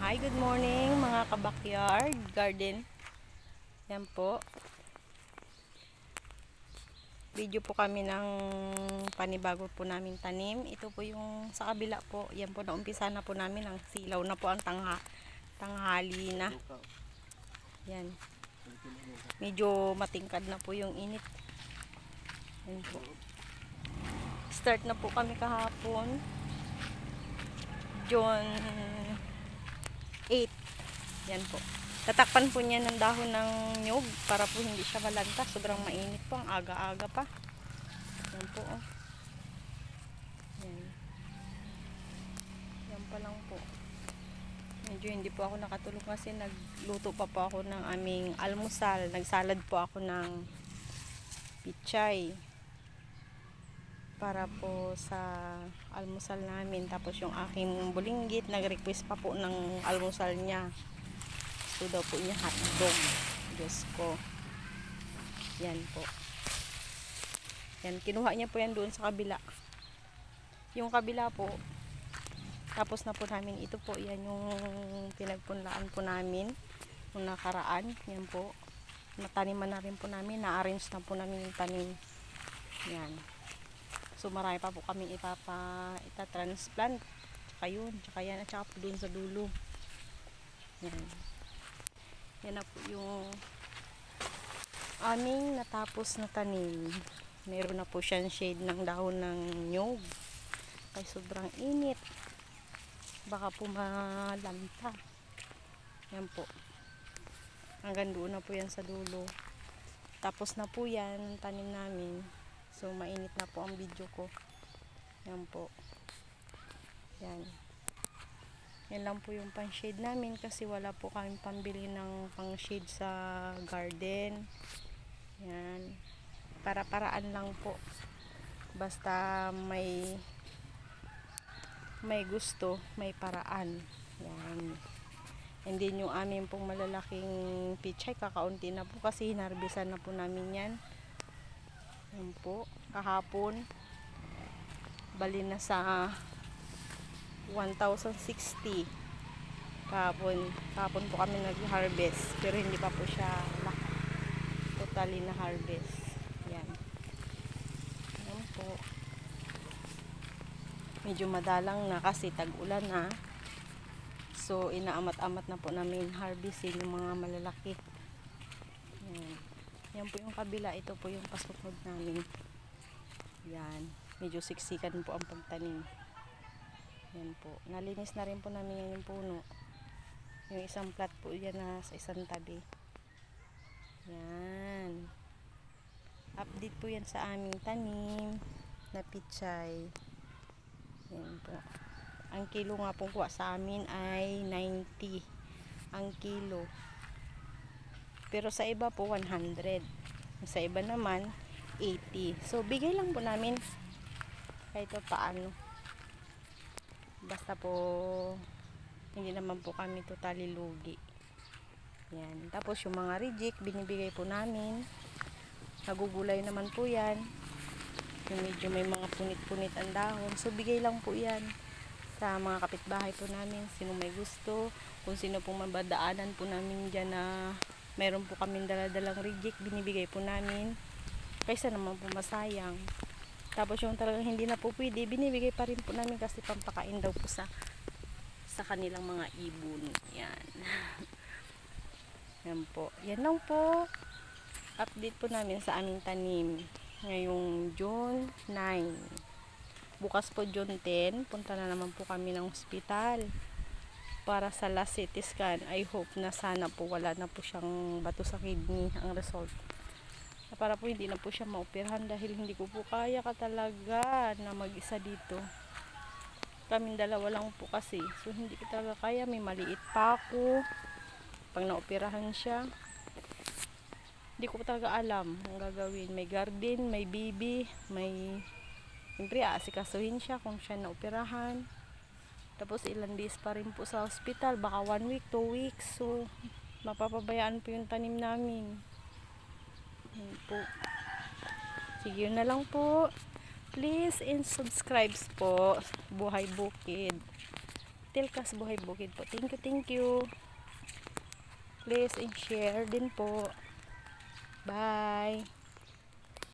Hi, good morning mga kabakyard garden. Yan po. Video po kami ng panibago po namin tanim. Ito po yung sa kabila po. Yan po, naumpisa na po namin. Ang silaw na po ang tanghali na. Yan. Medyo matingkad na po yung init. Yan po. Start na po kami kahapon. June 8. Yan po. Tatakpan po niya ng dahon ng nyug para po hindi siya malanta. Sobrang mainit po. Ang aga-aga pa. Yan po. Oh. Yan. Yan pa lang po. Medyo hindi po ako nakatulog kasi nagluto pa po ako ng aming almusal. Nagsalad po ako ng pichay para po sa almusal namin. Tapos yung aking bulinggit nag-request pa po ng almusal niya. Gusto daw po niya hotdog. Diyos ko. Yan po. Yan, kinuha niya po yan doon sa kabila. Yung kabila po, tapos na po namin ito po. Yan yung pinagpunlaan po namin nung nakaraan. Yan po. Nataniman na rin po namin. Na-arrange na po namin yung tanim. Yan. So marami pa po kami itatransplant. Tsaka yun. Tsaka yan. At tsaka po doon sa dulo. Yan. Yan na po yung aming natapos na tanim. Meron na po siyang shade ng dahon ng nyug. Ay sobrang init. Baka po malanta. Yan po. Hanggang doon na po yan sa dulo. Tapos na po yan tanim namin. So mainit na po ang video ko. Yan po. Yan. Yan lang po yung pang shade namin kasi wala po kami pambili ng pang shade sa garden. Yan. Para-paraan lang po. Basta may gusto, may paraan. Yan. And then yung amin pong malalaking pichay, kakaunti na po kasi hinarbisan na po namin yan. Yan po. Kahapon. Bali na sa 1,060 kahapon po kami nag-harvest pero hindi pa po siya totally na harvest. Yan po, medyo madalang na kasi tag-ulan na, so inaamat-amat na po namin harvestin yung mga malalaki. Yan po yung kabila, ito po yung pasunod namin. Yan, medyo siksikan po ang pagtanim. Yan po. Nalinis na rin po namin yan yung puno. Yung isang plat po yan na sa isang tabi. Yan. Update po yan sa aming tanim na pichay. Yan po. Ang kilo nga po kuha sa amin ay 90 ang kilo. Pero sa iba po 100. Sa iba naman 80. So bigay lang po namin kahit paano. Basta po hindi naman po kami totally lugi. Yan. Tapos yung mga reject binibigay po namin. Nagugulay naman po yan. Yung medyo may mga punit-punit ang dahon. So bigay lang po yan sa mga kapitbahay po namin. Sino may gusto. Kung sino pong mabadaanan po namin dyan na meron po kaming daladalang reject, binibigay po namin. Kaysa naman po masayang. Tapos yung talagang hindi na po pwede, binibigay pa rin po namin kasi pampakain daw po sa kanilang mga ibon. Yan. Yan po. Yan lang po. Update po namin sa aming tanim. Ngayong June 9. Bukas po June 10, punta na naman po kami ng ospital para sa last CT scan. I hope na sana po wala na po siyang bato sa kidney ang result. Para po hindi na po siya maoperahan dahil hindi ko po kaya talaga na mag-isa dito. Kaming dalawa lang po kasi. So hindi ko talaga kaya. May maliit pa ako. Pag naoperahan siya, hindi ko talaga alam ang gagawin. May garden, may baby, may siyempre aasikasuhin siya kung siya naoperahan. Tapos ilang days pa rin po sa hospital. Baka 1 week, 2 weeks. So mapapabayaan po yung tanim namin. Po. Sige na lang po. Please and subscribe po. Buhay Bukid. Tilkas Buhay Bukid po. Thank you. Please and share din po. Bye.